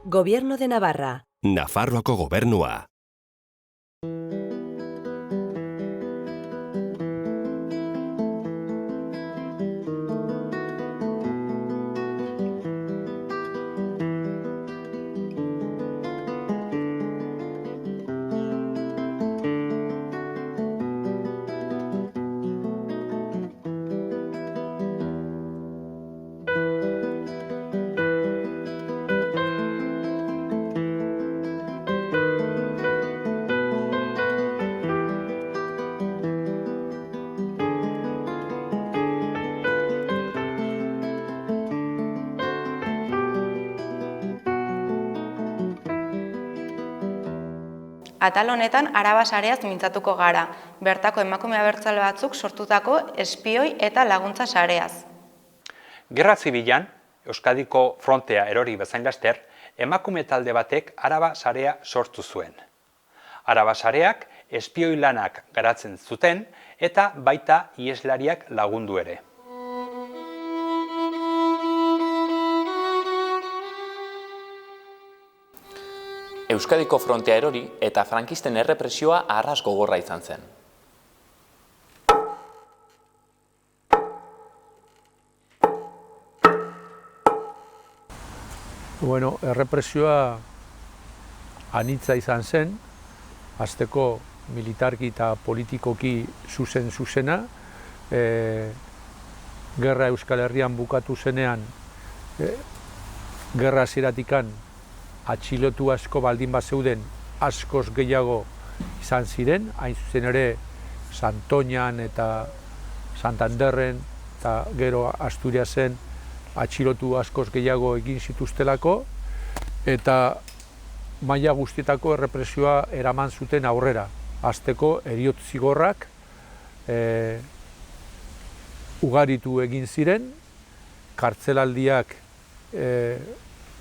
Gobierno de Navarra. Nafarroako gobernua. Atal honetan Araba sareaz mintzatuko gara, bertako emakume abertzale batzuk sortutako espioi eta laguntza sareaz. Gerra zibilan, Euskadiko frontea erori bezain laster, emakume talde batek Araba sarea sortu zuen. Araba sareak espioi lanak garatzen zuten eta baita iheslariak lagundu ere. Euskadiko frontea erori eta frankisten errepresioa arras gogorra izan zen. Errepresioa anitza izan zen, hasteko militarki eta politikoki zuzena. Gerra Euskal Herrian bukatu zenean, gerra hasieratikan atxilotu asko baldin bazeuden askoz gehiago izan ziren, hain zuzen ere Santoñan eta Santanderren eta gero Asturiasen atxilotu askoz gehiago egin zituztelako eta maila guztietako errepresioa eraman zuten aurrera. Hasteko heriotz zigorrak ugaritu egin ziren, kartzelaldiak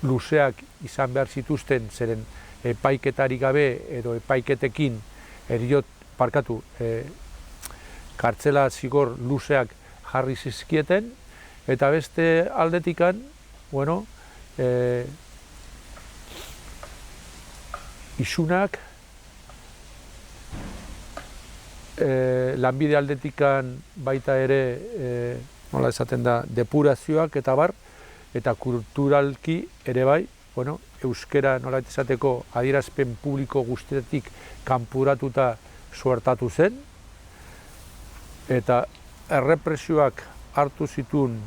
luzeak izan behar zituzten, zeren epaiketarik gabe edo epaiketekin kartzela zigor luzeak jarri zizkieten, eta beste aldetikan, isunak, lanbide aldetikan baita ere, nola esaten da, depurazioak eta bar, eta kulturalki ere bai, euskera nola esateko adierazpen publiko guztietik kanporatuta suertatu zen, eta errepresioak hartu zituen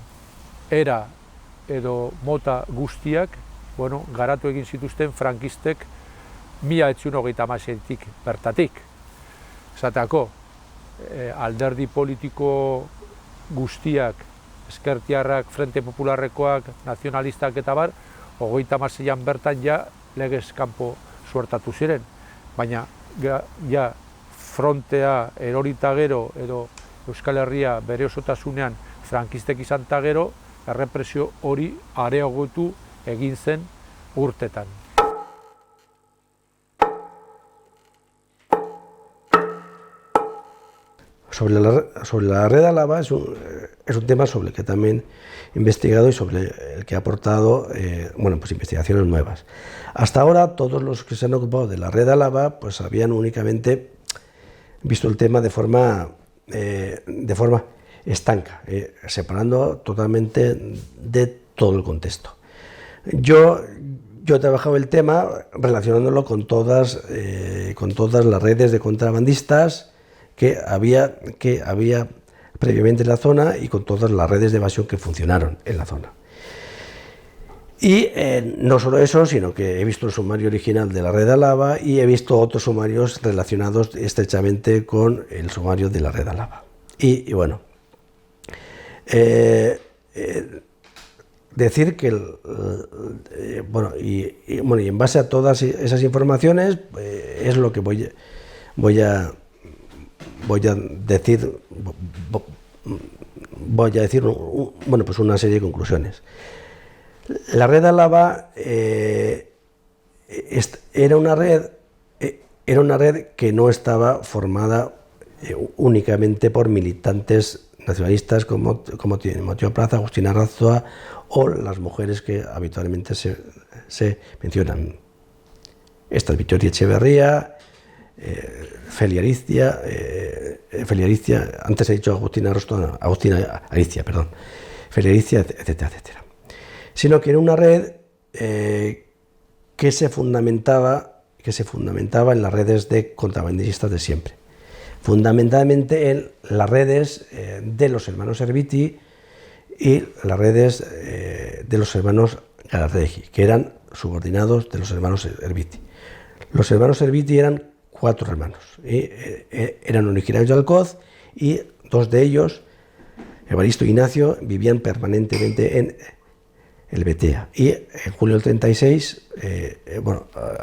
era edo mota guztiak, garatu egin zituzten frankistek 1936-tik bertatik. Esateako, alderdi politiko guztiak, ezkertiarrak, Frente Popularrekoak, nazionalistak eta bar, 36an bertan ja legez kanpo suertatu ziren. Baina ja frontea erorita gero edo Euskal Herria bere osotasunean frankistek izan ta gero, errepresio hori areagotu egin zen urtetan. Sobre la red Álava es un tema sobre el que también he investigado y sobre el que he aportado investigaciones nuevas. Hasta ahora todos los que se han ocupado de la red Álava pues habían únicamente visto el tema de forma estanca, separando totalmente de todo el contexto. Yo he trabajado el tema relacionándolo con todas las redes de contrabandistas que había previamente en la zona y con todas las redes de evasión que funcionaron en la zona. Y no solo eso, sino que he visto el sumario original de la red Álava y he visto otros sumarios relacionados estrechamente con el sumario de la red Álava. Y decir que, y en base a todas esas informaciones es lo que voy a decir una serie de conclusiones. La red Álava era una red que no estaba formada únicamente por militantes nacionalistas como Timoteo Plaza, Agustín Arrazoa o las mujeres que habitualmente se se mencionan. Esta es Vitoria Echeverría, Felia Aricia, antes he dicho Agustina Aricia, perdón, Felia Aricia, etcétera, etcétera. Sino que era una red que se fundamentaba en las redes de contrabandistas de siempre, fundamentalmente en las redes de los hermanos Erviti y las redes de los hermanos Galarregi, que eran subordinados de los hermanos Erviti. Los hermanos Erviti eran 4 hermanos, eran originarios de Alcoz y 2 de ellos, Evaristo e Ignacio, vivían permanentemente en el Betea. Y en julio del 36,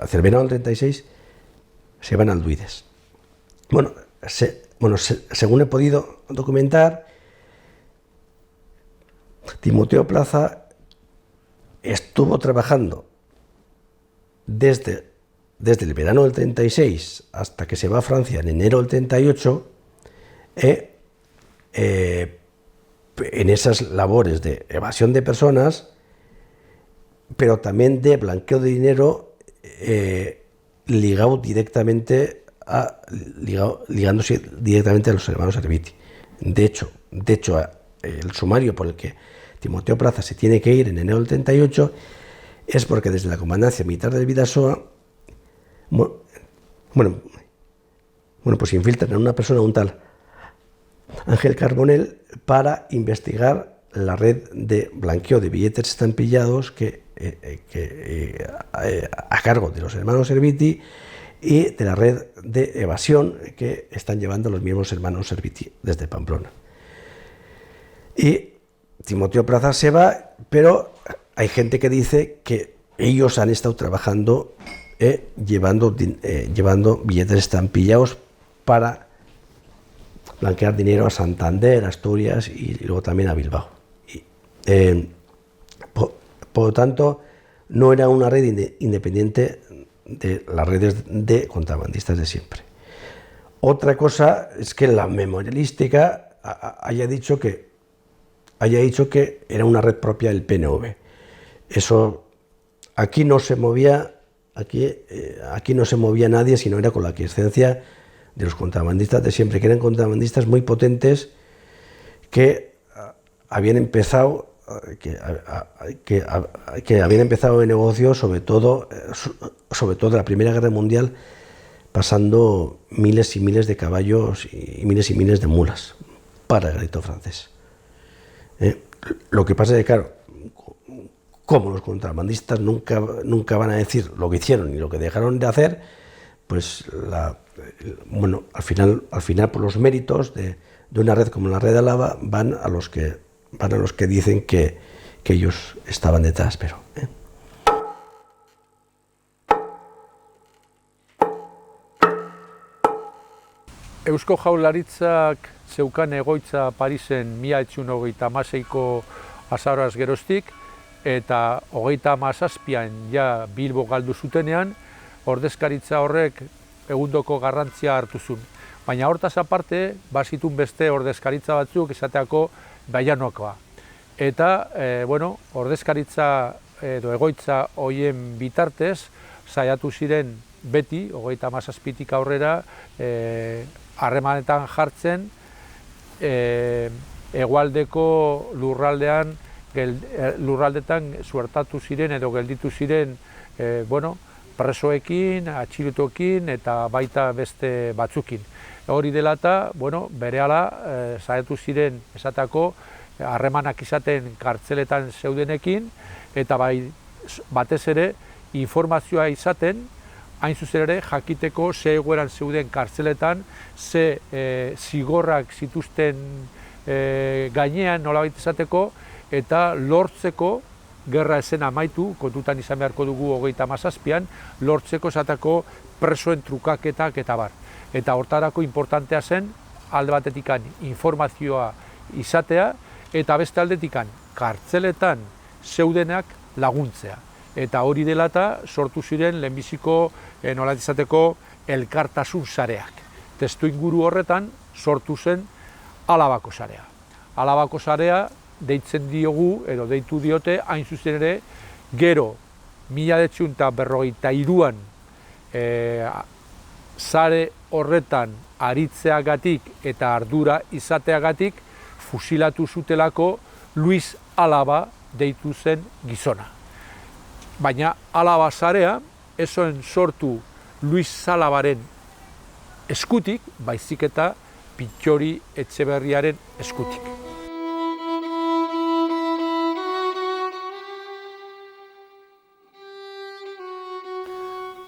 hacia el verano del 36, se van al Duides. Según he podido documentar, Timoteo Plaza estuvo trabajando desde el verano del 36 hasta que se va a Francia en enero del 38 en esas labores de evasión de personas, pero también de blanqueo de dinero ligándose directamente a los hermanos Erviti. De hecho, el sumario por el que Timoteo Plaza se tiene que ir en enero del 38 es porque desde la comandancia militar del Bidasoa, pues infiltran a una persona, un tal Ángel Carbonell, para investigar la red de blanqueo de billetes estampillados a cargo de los hermanos Erviti y de la red de evasión que están llevando los mismos hermanos Erviti desde Pamplona. Y Timoteo Plaza se va, pero hay gente que dice que ellos han estado trabajando llevando billetes estampillados para blanquear dinero a Santander, Asturias y luego también a Bilbao. Por lo tanto, no era una red independiente de las redes de contrabandistas de siempre. Otra cosa es que la memorialística haya dicho que era una red propia del PNV. Eso aquí no se movía nadie, sino era con la aquiescencia de los contrabandistas de siempre, que eran contrabandistas muy potentes que habían empezado el negocio, sobre todo de la Primera Guerra Mundial, pasando miles y miles de caballos y miles de mulas para el ejército francés. Lo que pasa es que, claro, como los contrabandistas nunca van a decir lo que hicieron y lo que dejaron de hacer, pues al final por los méritos de una red como la red de Álava van a los que dicen que ellos estaban detrás, pero Eusko Jaurlaritzak zeukan egoitza Parisen 1936ko azaroaz geroztik, eta 37an ja Bilbo galdu zutenean, ordezkaritza horrek egundoko garrantzia hartu zuen. Baina hortaz aparte, bazitun beste ordezkaritza batzuk, esateako Baianoakoa. Eta, ordezkaritza edo egoitza hoien bitartez, saiatu ziren beti, 37tik aurrera, harremanetan jartzen, hegoaldeko lurraldetan suertatu ziren edo gelditu ziren presoekin, atxilotuekin eta baita beste batzukin. Hori dela eta, berehala saiatu ziren esatako harremanak izaten kartzeletan zeudenekin eta batez ere informazioa izaten, hain zuzen ere jakiteko ze egoeran zeuden kartzeletan, ze zigorrak zituzten gainean nolabait esateko, eta lortzeko gerra ezen amaitu, kontutan izan beharko dugu 37an, lortzeko esateko presoen trukaketak eta bar. Eta hortarako importantea zen, alde batetikan informazioa izatea, eta beste aldetikan kartzeletan zeudenak laguntzea. Eta hori dela eta sortu ziren lehenbiziko nolabait izateko elkartasun sareak. Testu inguru horretan sortu zen Álabako sarea. Álabako sarea deitzen diogu, edo deitu diote, hain zuzen ere, gero 1953an sare horretan aritzeagatik eta ardura izateagatik fusilatu zutelako Luis Alaba deitu zen gizona. Baina Alaba sarea ez zuen sortu Luis Alabaren eskutik, baizik eta Bittori Etxeberriaren eskutik.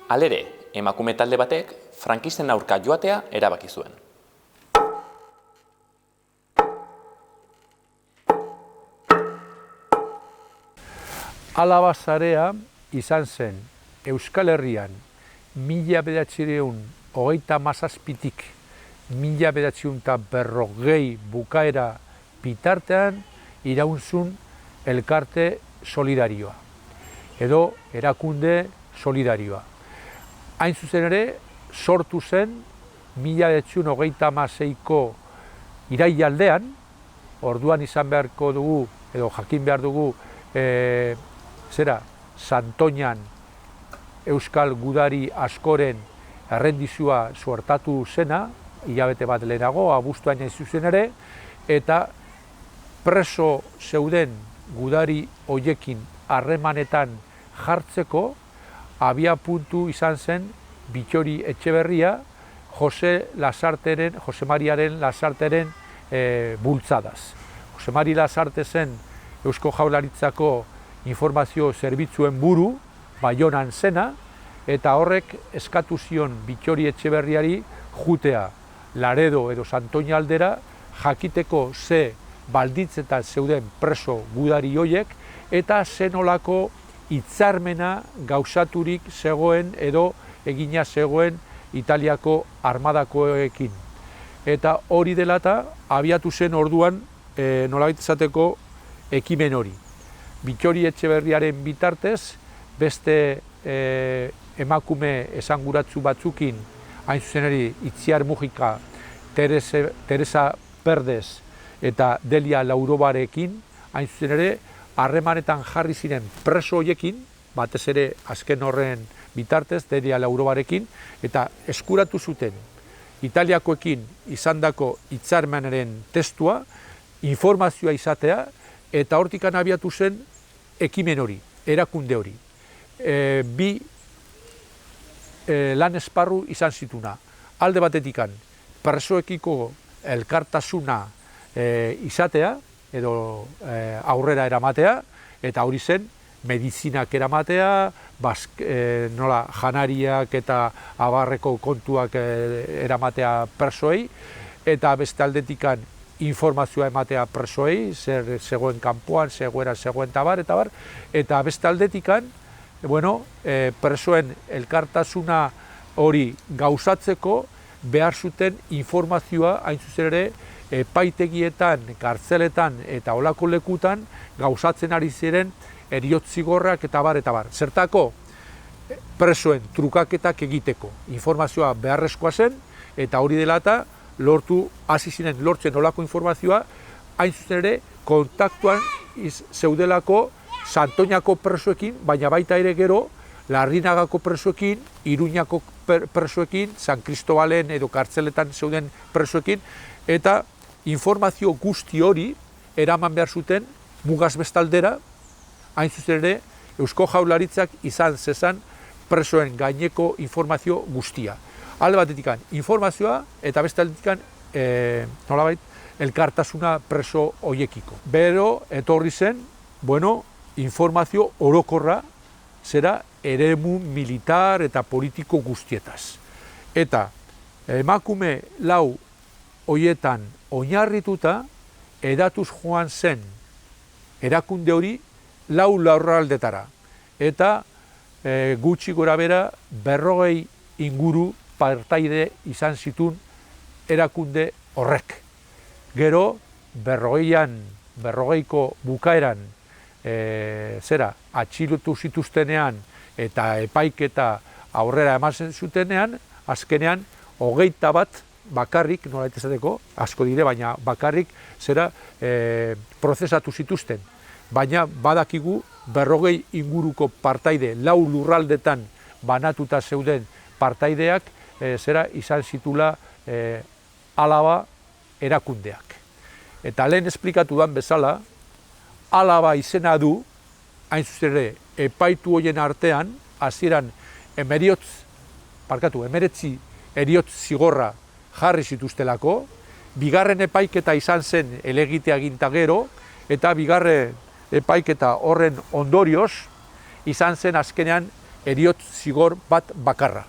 Halere, emakume talde batek frankisten aurka joatea erabaki zuen. Alaba sarea izan zen Euskal Herrian 1937tik 1940 bukaera bitartean iraunzun elkarte solidarioa, edo erakunde solidarioa. Hain zuzen ere, sortu zen 1936ko irailaldean, orduan izan beharko dugu, edo jakin behar dugu, Santoñan Euskal Gudari askoren errendizioa suertatu zena, hilabete bat lehenago, abuztuan hain zuzen ere, eta preso zeuden gudari hoiekin harremanetan jartzeko, abia puntu izan zen Bittori Etxeberria Jose Mariaren Lasarteren bultzadaz. Jose Mari Lasarte zen Eusko Jaurlaritzako informazio zerbitzuen buru, Baionan zena, eta horrek eskatu zion Bittori Etxeberriari jutea Laredo edo Santoña aldera, jakiteko ze baldintzetan zeuden preso gudari hoiek, eta zenolako hitzarmena gauzaturik zegoen edo egina zegoen Italiako armadakoekin. Eta hori dela eta abiatu zen orduan nolabait esateko ekimen hori. Bittori Etxeberriaren bitartez, beste emakume esanguratsu batzukin, hain zuzen ere Itziar Mujika, Teresa Perdez eta Delia Laurobarekin, hain zuzen ere harremanetan jarri ziren preso hoiekin, batez ere azken horren bitartez, Delia Laurobarekin, eta eskuratu zuten Italiakoekin izandako hitzarmenaren testua, informazioa izatea, eta hortikan abiatu zen ekimen hori, erakunde hori. Bi lan esparru izan zituna. Alde batetikan, presoekiko elkartasuna izatea, edo aurrera eramatea, eta hori zen, medizinak eramatea, janariak eta abarreko kontuak eramatea presoei, eta beste aldetikan informazioa ematea presoei, zer zegoen kanpoan, zegoen tabar, eta beste aldetikan, presoen elkartasuna hori gauzatzeko behar zuten informazioa, hain zuzen ere, epaitegietan, kartzeletan eta olako lekutan gauzatzen ari ziren heriotzigorrak eta bar. Zertako, presoen trukaketak egiteko informazioa beharrezkoa zen, eta hori dela eta hasi ziren lortzen olako informazioa, hain zuzen ere, kontaktuan zeudelako Santoñako presoekin, baina baita ere gero, Larrinagako presoekin, Iruñako presoekin, San Cristobalen edo kartzeletan zeuden presoekin, eta informazio guzti hori eraman behar zuten mugaz bestaldera, hain zuzen ere, Eusko Jaurlaritzak izan zezan presoen gaineko informazio guztia. Alde batetikan informazioa eta beste aldetikan nolabait elkartasuna preso hoiekiko. Bero etorri zen, informazio orokorra zera eremu militar eta politiko guztietaz. Eta emakume lau hoietan oinarrituta edatuz joan zen erakunde hori lau lurraldetara. Eta gutxi gora bera 40 inguru partaide izan zituen erakunde horrek. Gero 40ko bukaeran atxilotu zituztenean eta epaiketa aurrera ematen zutenean, azkenean 21 bakarrik, nolait esateko, asko dire, baina bakarrik prozesatu zituzten. Baina badakigu 40 inguruko partaide, 4 lurraldetan banatuta zeuden partaideak, izan zitula Alaba erakundeak. Eta lehen esplikatu dan bezala, Alaba izena du, hain zuzen ere, epaitu horien artean, hasieran 19 heriotz zigorra jarri zituztelako, bigarren epaiketa izan zen helegitea ginta gero, eta bigarren epaiketa horren ondorioz, izan zen azkenean heriotz zigor bat bakarra.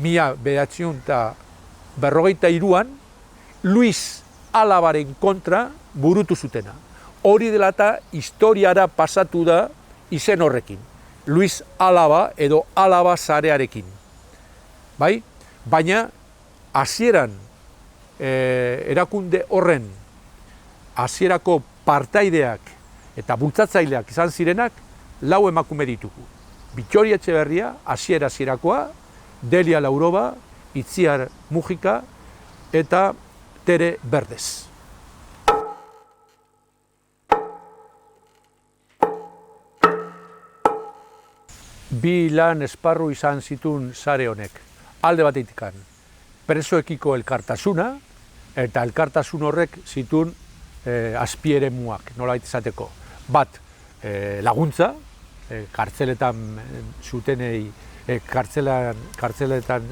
1943an, Luis Alabaren kontra burutu zutena. Hori dela eta historiara pasatu da izen horrekin. Luis Alaba edo Alaba sarearekin. Bai? Baina, hasieran erakunde horren hasierako partaideak eta bultzatzaileak izan zirenak 4 emakume ditugu. Bittori Etxeberria, hasierakoa, Delia Lauroba, Itziar Mujika eta Tere Berdez. Bi lan esparru izan zituen sare honek. Alde batetikan, presoekiko elkartasuna, eta elkartasun horrek zituen azpieremuak, nolabait izateko. Bat, laguntza, kartzeletan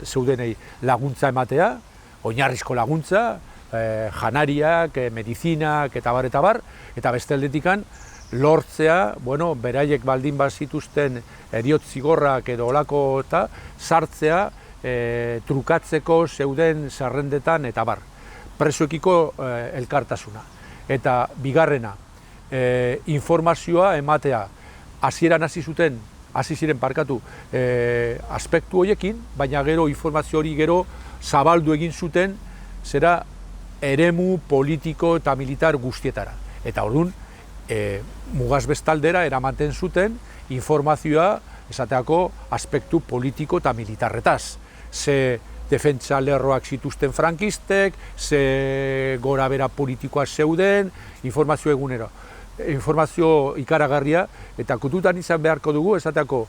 zeudenei laguntza ematea, oinarrizko laguntza, janariak, medizinak eta bar, eta beste aldetikan, lortzea, beraiek baldin bat zituzten heriotz zigorrak edo olako eta sartzea trukatzeko zeuden zerrendetan eta bar. Presoekiko elkartasuna. Eta bigarrena, informazioa ematea, hasieran hasi ziren aspektu horiekin, baina gero informazio hori gero zabaldu egin zuten zera eremu politiko eta militar guztietara. Eta orduan, mugaz bestaldera eramaten zuten informazioa esateako aspektu politiko eta militarretaz. Ze defentsa lerroak zituzten frankistek, ze gora bera politikoa zeuden, informazio egunero. Informazio ikaragarria, eta kontutan izan beharko dugu, esateako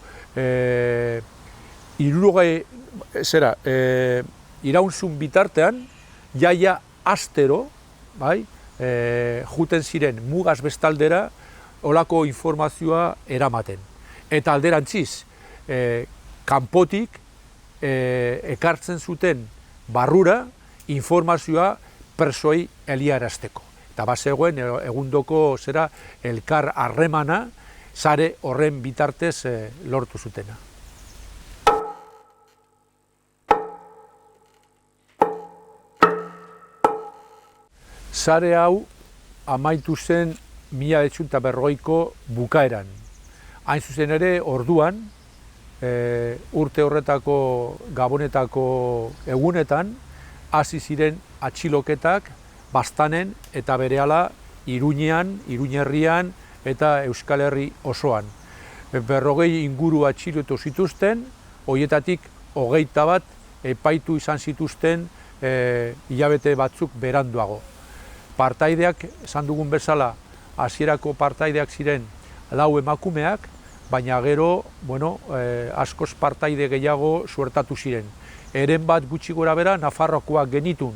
iraunzun bitartean, jaia astero, juten ziren mugaz bestaldera, olako informazioa eramaten. Eta alderantziz, kanpotik ekartzen zuten barrura informazioa presoei heliarazteko. Eta bazegoen egundoko elkar harremana sare horren bitartez lortu zutena. Sare hau amaitu zen 1940ko bukaeran. Hain zuzen ere, orduan, urte horretako Gabonetako egunetan, hasi ziren atxiloketak Baztanen eta berehala Iruñean, Iruñerrian eta Euskal Herri osoan. 40 inguru atxilotu zituzten, horietatik 21 epaitu izan zituzten hilabete batzuk beranduago. Partaideak, esan dugun bezala, hasierako partaideak ziren 4 emakumeak, baina gero, askoz partaide gehiago suertatu ziren. Eren bat gutxi gora bera, Nafarroakoak genitun,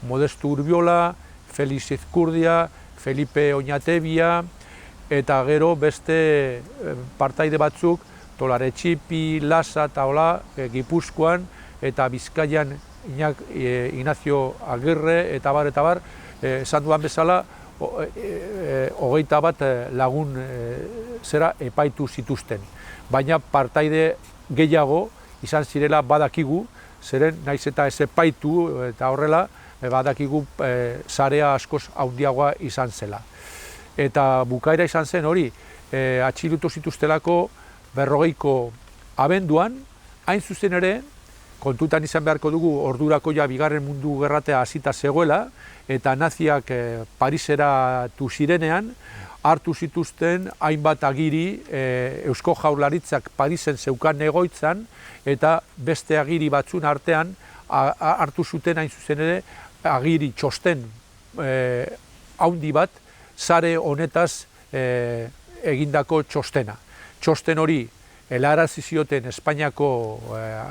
Modesto Urbiola, Felix Izkurdia, Felipe Oñatebia, eta gero beste partaide batzuk, Tolaretxipi, Lasa eta hola, Gipuzkoan, eta Bizkaian Ignacio Agirre, eta bar, esan duan bezala, 21 lagun epaitu zituzten. Baina partaide gehiago izan zirela badakigu, zeren naiz eta ez epaitu eta horrela, badakigu sarea askoz handiagoa izan zela. Eta bukaera izan zen hori, atxilotu zituztelako 40ko abenduan, hain zuzen ere, kontutan izan beharko dugu ordurako ja bigarren mundu gerratea hasita zegoela, eta naziak Pariseratu zirenean, hartu zituzten hainbat agiri Eusko Jaurlaritzak Parisen zeukan egoitzan, eta beste agiri batzun artean hartu zuten hain zuzen ere agiri txosten haundi bat, sare honetaz egindako txostena. Txosten hori helarazi zioten Espainiako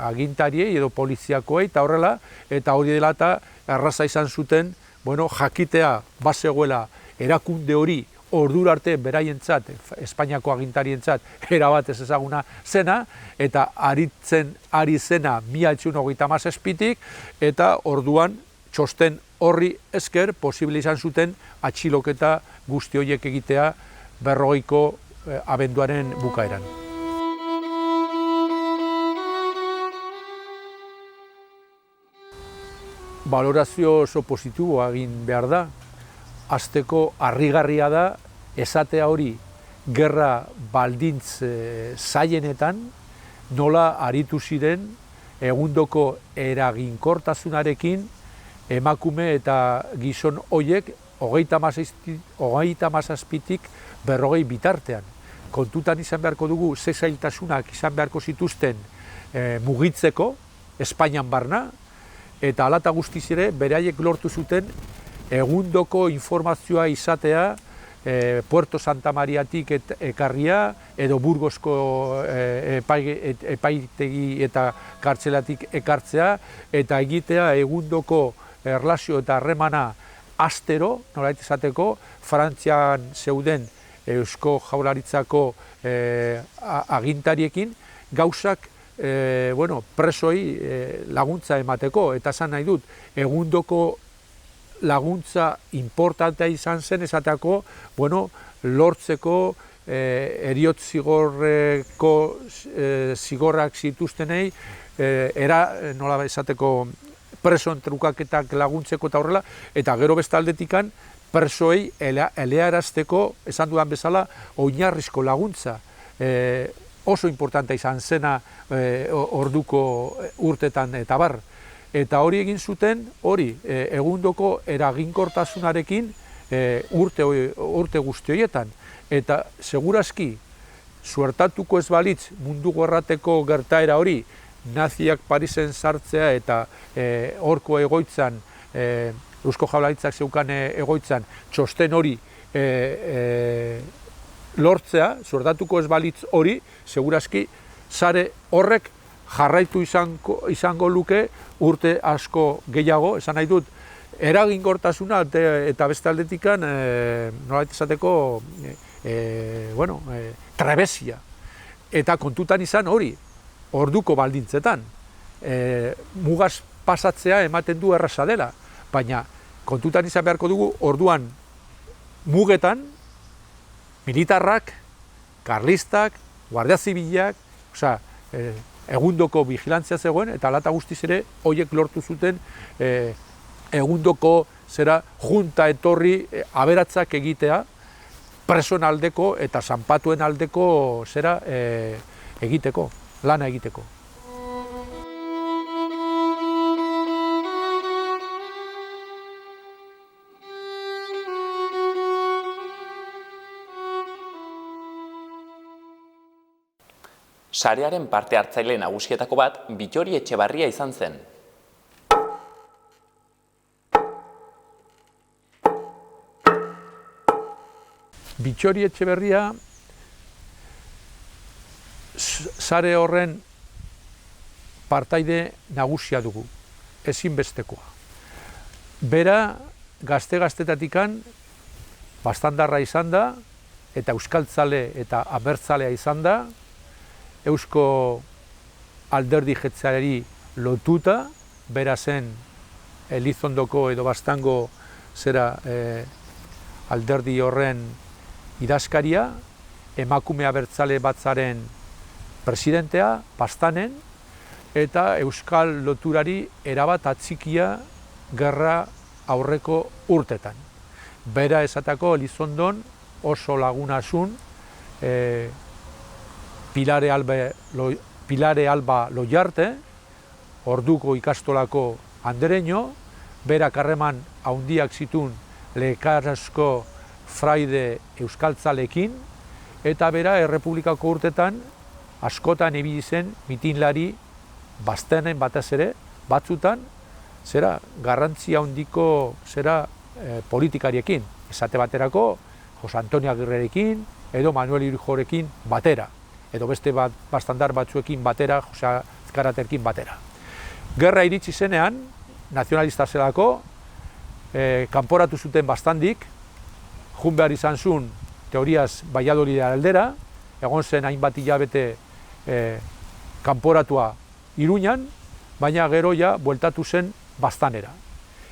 agintariei edo poliziakoei eta horrela, eta hori dela eta erraza izan zuten jakitea bazegoela erakunde hori ordura arte beraientzat, Espainiako agintarientzat, erabat ez ezaguna zena, eta aritzen ari zena 1937-tik, eta orduan txosten horri esker posible izan zuten atxiloketa guzti horiek egitea 40ko abenduaren bukaeran. Balorazio oso positiboa egin behar da. Hasteko harrigarria da esatea hori gerra baldintz zailenetan nola aritu ziren egundoko eraginkortasunarekin emakume eta gizon horiek 37-tik 40 bitartean. Kontutan izan beharko dugu ze zailtasunak izan beharko zituzten mugitzeko Espainian barna, eta hala eta guztiz ere beraiek lortu zuten egundoko informazioa izatea Puerto Santa Mariatik ekarria edo Burgosko epaitegi eta kartzelatik ekartzea eta egitea egundoko erlazio eta harremana astero, nolabait esateko, Frantzian zeuden Eusko Jaurlaritzako agintariekin gauzak presoi laguntza emateko, eta esan nahi dut, egundoko laguntza importantea izan zen esateako, lortzeko heriotz zigorreko zigorrak zituztenei, nola esateko presoen trukaketak laguntzeko eta horrela, eta gero beste aldetikan presoei elearazteko, esan dudan bezala, oinarrizko laguntza. Oso importantea izan zena orduko urtetan eta bar. Eta hori egin zuten, egundoko eraginkortasunarekin urte guzti horietan. Eta segurazki, suertatuko ez balitz mundu gerrateko gertaera hori, naziak Parisen sartzea eta horko egoitzan, Eusko Jaurlaritzak zeukan egoitzan, txosten hori lortzea, suertatuko ez balitz hori, segurazki, sare horrek jarraitu izango luke urte asko gehiago, esan nahi dut, eraginkortasuna eta beste aldetikan, nolabait esateko, trebesia. Eta kontutan izan hori, orduko baldintzetan, mugaz pasatzea ematen du erraza dela, baina kontutan izan beharko dugu orduan mugetan, militarrak, karlistak, guardia zibilak, egundoko vigilantzia zegoen, eta hala eta guztiz ere, horiek lortu zuten egundoko junta etorri aberatzak egitea, presoen aldeko eta zanpatuen aldeko egiteko, lana egiteko. Sarearen parte hartzaile nagusietako bat Bittori Etxebarria izan zen. Bittori Etxebarria sare horren partaide nagusia dugu, ezinbestekoa. Bera gazte-gaztetatikan bastandarra izan da, eta euskaltzale eta abertzalea izan da, Eusko alderdi jeltzaleari lotuta, bera zen Elizondoko edo Baztango alderdi horren idazkaria, emakume abertzale batzaren presidentea, Baztanen, eta euskal loturari erabat atxikia gerra aurreko urtetan. Bera esatako Elizondon oso lagunasun, Pilare Alba Loiarte, orduko ikastolako andereño, berak harreman handiak zituen Lekarazko fraide euskaltzalekin, eta bera Errepublikako urtetan askotan ibili zen mitinlari Baztenen batez ere, batzutan, garrantzia handiko politikariekin. Esate baterako, Jose Antonio Agirrerekin, edo Manuel Irujorekin batera, edo beste bastandar batzuekin batera, Jose Azkaraterkin batera. Gerra iritsi zenean, nazionalista zelako, kanporatu zuten bastandik, jun behar izan zuen teoriaz Valladolid aldera, egon zen hainbat hilabete kanporatua Iruñan, baina gero ja bueltatu zen Baztanera.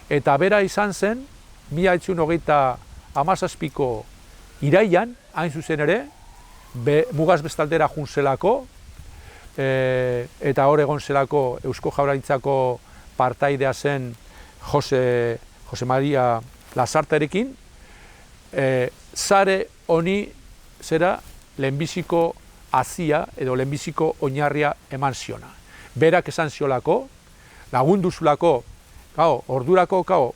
Eta bera izan zen, 1927ko iraian, hain zuzen ere, mugaz bestaldera jun zelako, eta hor egon zelako Eusko Jaurlaritzako partaidea zen Jose Maria Lasarterekin, sare honi zera lehenbiziko hazia edo lehenbiziko oinarria eman ziona. Berak esan ziolako, lagundu zulako, ordurako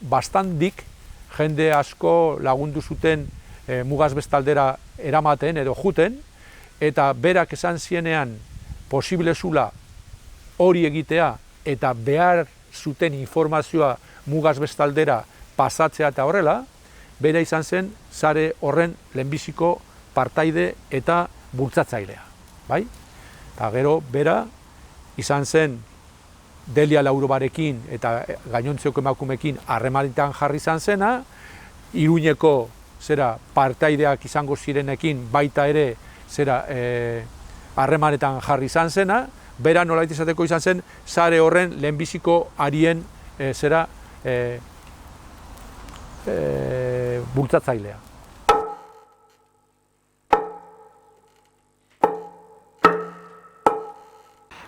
bastandik jende asko lagundu zuten mugaz bestaldera eramaten edo juten, eta berak esan zienean posible zula hori egitea eta behar zuten informazioa mugaz bestaldera pasatzea eta horrela, bera izan zen sare horren lehenbiziko partaide eta bultzatzailea. Bai? Eta gero bera izan zen Delia Laurobarekin eta gainontzeko emakumekin harremanetan jarri izan zena, Iruñeko partaideak izango zirenekin baita ere harremanetan jarri izan zena, bera nolait izateko izan zen sare horren lehenbiziko arien bultzatzailea.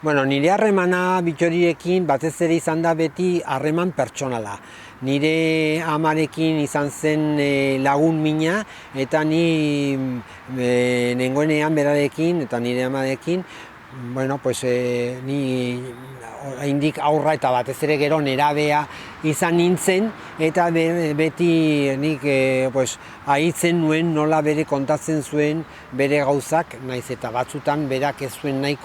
Bueno, nire harremana Bittorirekin batez ere izan da beti harreman pertsonala. Nire amarekin izan zen lagun mina, eta ni nengoenean berarekin eta nire amarekin, bueno, pues ni oraindik aurra eta batez ere gero nerabea izan nintzen, eta beti nik ahitzen nuen nola bere kontatzen zuen bere gauzak, naiz eta batzutan berak ez zuen nahi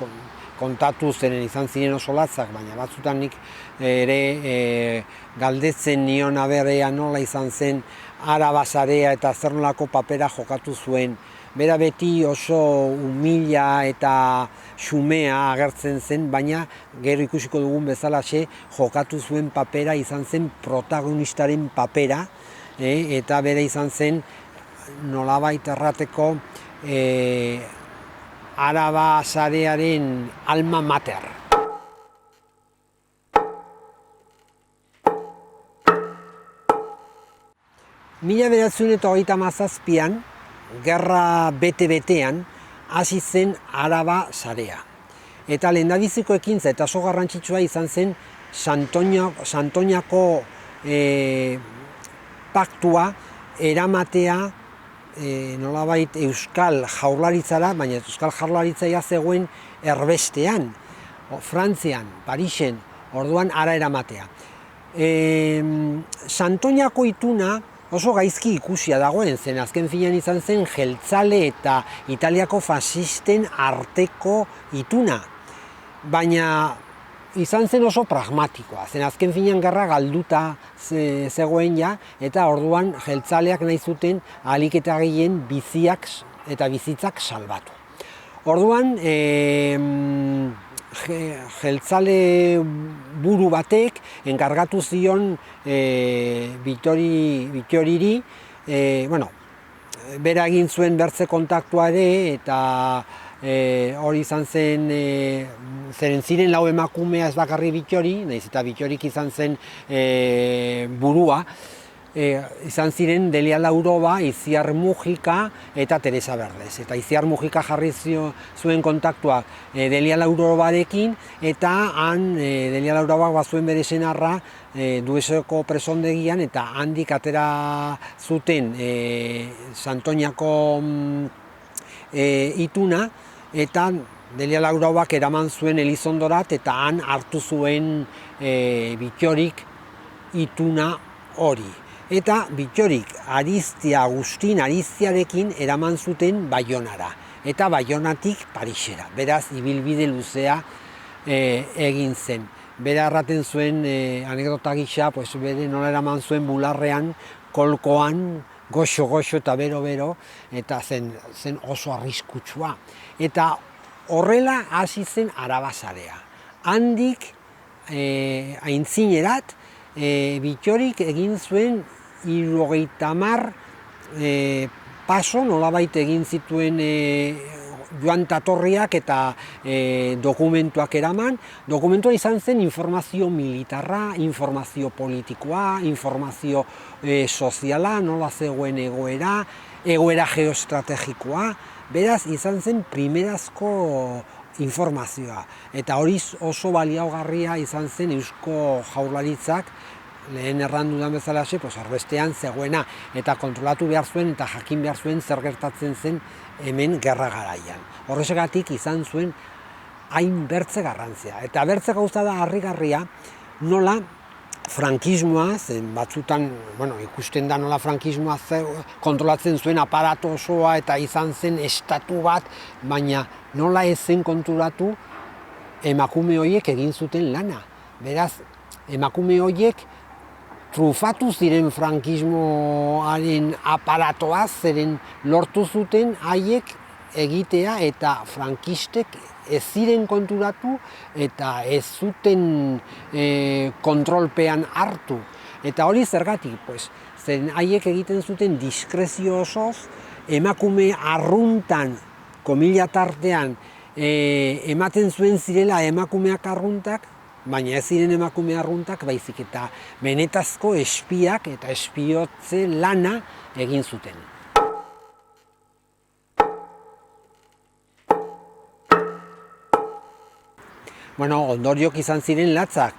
kontatu zeren izan ziren oso latzak, baina batzutan nik ere galdetzen nion aberrea nola izan zen Araba sarea eta zer nolako papera jokatu zuen. Bera beti oso umila eta xumea agertzen zen, baina gero ikusiko dugun bezalaxe jokatu zuen papera izan zen protagonistaren papera, eta bera izan zen nolabait errateko Araba sarearen alma mater. Mila bederatziehun eta hogeita hamazazpian, gerra bete-betean, hasi zen Araba sarea. Eta lehendabiziko ekintza eta oso garrantzitsua izan zen Santoñako paktua eramatea nolabait Euskal Jaurlaritzara, baina Euskal Jaurlaritzaia zegoen erbestean, Frantzian, Parisen, orduan ara eramatea. Santoñako ituna oso gaizki ikusia dagoen zen, azken finean izan zen jeltzale eta Italiako fasisten arteko ituna. Baina izan zen oso pragmatikoa, zen azken finean gerra galduta zegoen ja, eta orduan jeltzaleak nahi zuten ahalik eta gehien biziak eta bizitzak salbatu. Orduan, jeltzale buru batek enkargatu zion Bittoriri, bera egin zuen bertze kontaktua ere, eta hori izan zen, zeren ziren lau emakumea ez bakarri Bittori, nahiz eta Bittorik izan zen burua, izan ziren Delia Lauroba, Itziar Mujika eta Teresa Verdes. Eta Itziar Mujika jarri zuen kontaktua Delia Laurobarekin, eta han Delia Laurobak bazuen bere senarra Duesoko presondegian, eta handik atera zuten Santoñako ituna, eta Delia Laurobak eraman zuen Elizondorat, eta han hartu zuen Bittorik ituna hori. Eta Bittorik Agustin Aristiarekin eraman zuten Baionara, eta Baionatik Parisera. Beraz, ibilbide luzea egin zen. Bera erraten zuen anekdota gisa, bere nola eraman zuen bularrean, kolkoan, goxo eta bero, eta zen oso arriskutsua. Eta horrela hasi zen Arabasarea. Handik aintzinerat, Bittorik egin zuen 70 paso, nolabait egin zituen joan tatorriak eta dokumentuak eraman. Dokumentua izan zen informazio militarra, informazio politikoa, informazio soziala, nola zegoen egoera geoestrategikoa. Beraz, izan zen primerazko informazioa. Eta hori oso baliagarria izan zen Eusko Jaurlaritzak, lehen erran dudan bezalaxe, erbestean zegoena, eta kontrolatu behar zuen eta jakin behar zuen zer gertatzen zen hemen gerra garaian. Horrexegatik izan zuen hain bertze garrantzia. Eta bertze gauza da harrigarria, nola frankismoa, zen batzutan, ikusten da nola frankismoa kontrolatzen zuen aparato osoa eta izan zen estatu bat, baina nola ez zen kontrolatu emakume horiek egin zuten lana. Beraz, emakume horiek trufatu ziren frankismoaren aparatoaz, zeren lortu zuten haiek egitea eta frankistek ez ziren konturatu eta ez zuten kontrolpean hartu. Eta hori zergatik, zen haiek egiten zuten diskrezio osoz, emakume arruntan, komila tartean, ematen zuen zirela emakumeak arruntak, baina ez ziren emakume arruntak, baizik eta benetazko espiak eta espiotze lana egin zuten. Ondoriok izan ziren latzak.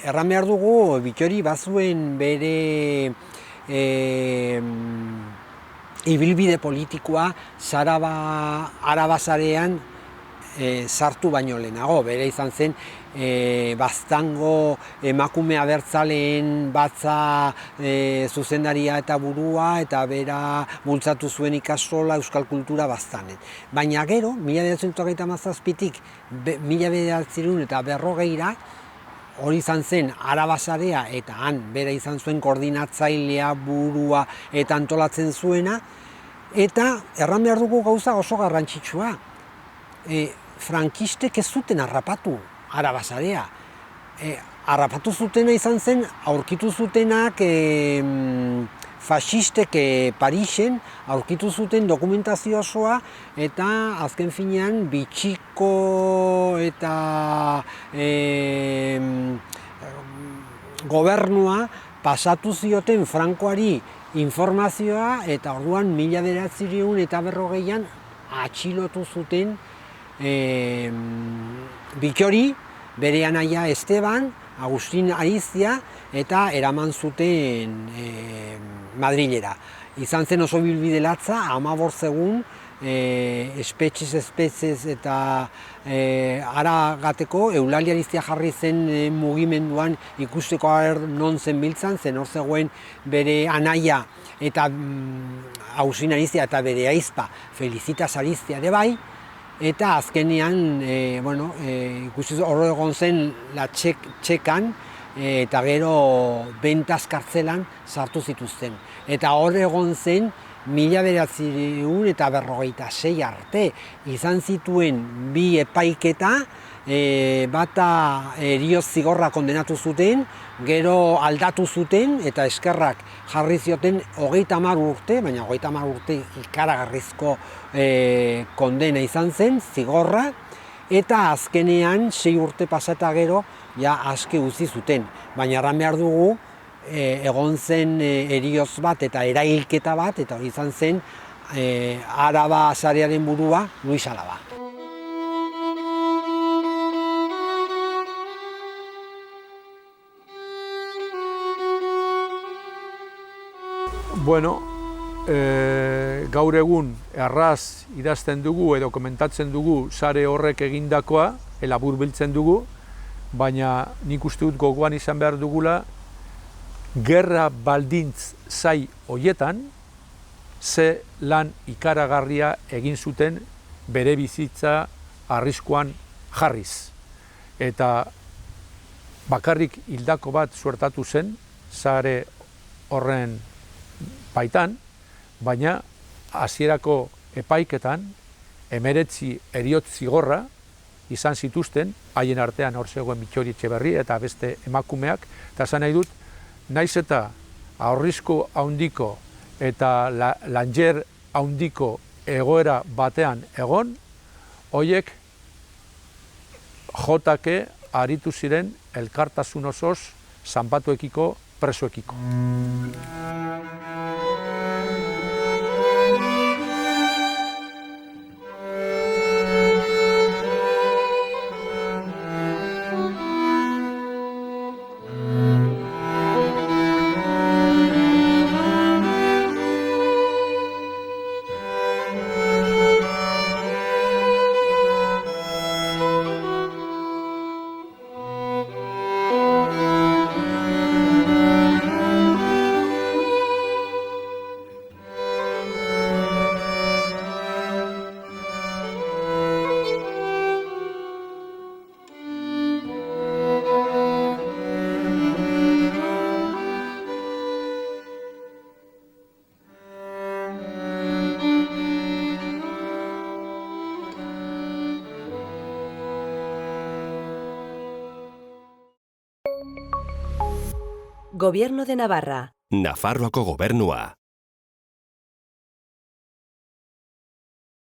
Erran behar dugu, Bittori bazuen bere ibilbide politikoa Arabasarean sartu baino lehenago. Bere izan zen Baztango emakume abertzaleen batza zuzendaria eta burua, eta bera bultzatu zuen ikastola euskal kultura Baztanen. Baina gero, 1937tik 1940 hori izan zen Arabasarea, eta han bera izan zuen koordinatzailea, burua eta antolatzen zuena, eta erran behar dugu gauza oso garrantzitsua. Frankistek ez zuten harrapatu Arabasarea. Harrapatu zutena izan zen, aurkitu zutenak faxistek Parisen, aurkitu zuten dokumentazio osoa, eta azken finean bitxiko eta gobernua pasatu zioten Frankoari informazioa, eta orduan 1940an atxilotu zuten Bittori, bere anaia Esteban, Agustin Arizia, eta eraman zuten Madrilera. Izan zen oso bilbide latza, 15 egun, espetxez eta Aragateko, Eulalia Arizia jarri zen mugimenduan ikusteko non zen biltzan, zen hor zegoen bere anaia eta Agustin Arizia eta bere aizpa Felicitas Arizia ere bai. Eta azkenean, ikusten hor egon zen txekan, eta gero Bentaz kartzelan sartu zituzten. Eta hor egon zen 1946 arte. Izan zituen bi epaiketa, bata heriotz zigorra kondenatu zuten, gero aldatu zuten eta eskerrak jarri zioten 30 urte, baina 30 urte ikaragarrizko kondena izan zen, zigorra, eta azkenean 6 urte pasata gero aske utzi zuten. Baina erran behar dugu, egon zen heriotz bat eta erailketa bat, eta hori izan zen Arabasarearen burua Luis Alaba. Gaur egun erraz idazten dugu edo komentatzen dugu sare horrek egindakoa, elabur biltzen dugu, baina nik uste dut gogoan izan behar dugula, gerra baldintz zai hoietan, ze lan ikaragarria egin zuten bere bizitza arriskuan jarriz. Eta bakarrik hildako bat suertatu zen, sare horren baitan, baina hasierako epaiketan 19 heriotz zigorra izan zituzten, haien artean hor zegoen Bittori Etxeberri eta beste emakumeak, eta esan nahi dut, naiz eta aurrizko handiko eta langer handiko egoera batean egon, horiek jotake aritu ziren elkartasun osoz zanpatuekiko, presoekiko. Gobierno de Navarra. Nafarroako gobernua.